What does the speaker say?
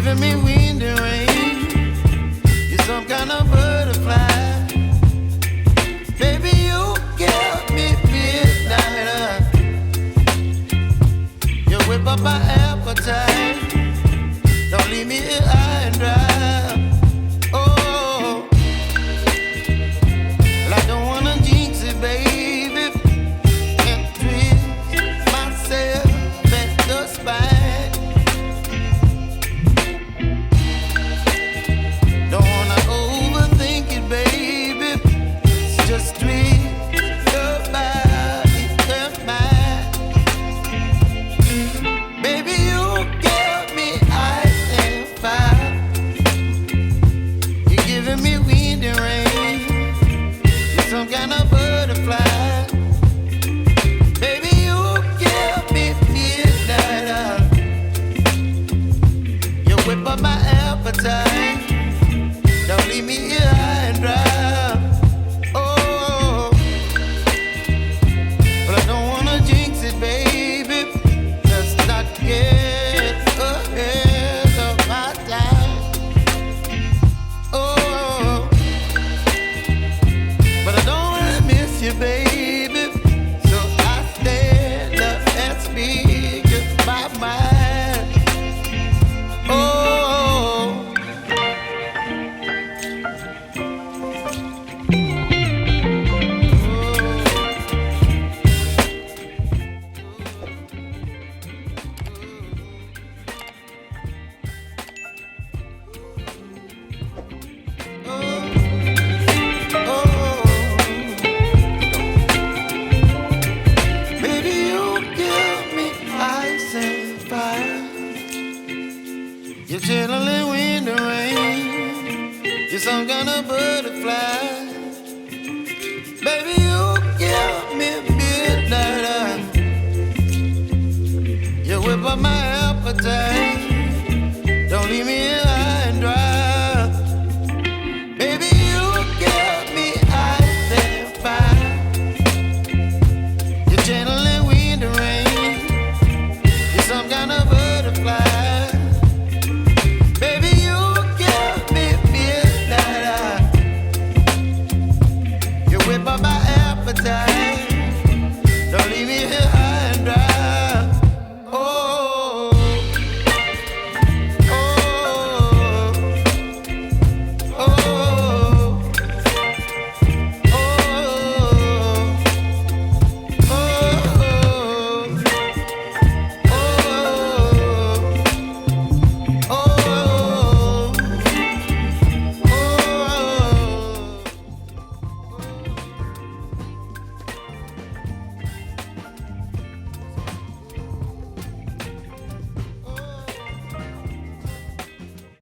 giving me wind and rain. You're some kind of butterfly. Baby, you give me midnight. You whip up my appetite. Don't leave me here high and dry. Oh, well, I don't wanna jinx it, baby, and twist myself at the spine. Don't wanna overthink it, baby. It's just twist your body and mine. Baby, you give me ice and fire. You're giving me wind and rain. You're some kind of butterfly. Baby, you give me midnight. You whip up my appetite. Don't leave me here high and dry. Oh, but I don't wanna jinx it, baby. Let's not get ahead of my time. Oh, but I don't wanna miss you, baby. So I stand up and speak my mind. Oh. Baby, you give me ice and fire. You're channeling wind and rain. You're some kind of butterfly. Baby, you give me midnight. You whip up my appetite. Don't leave me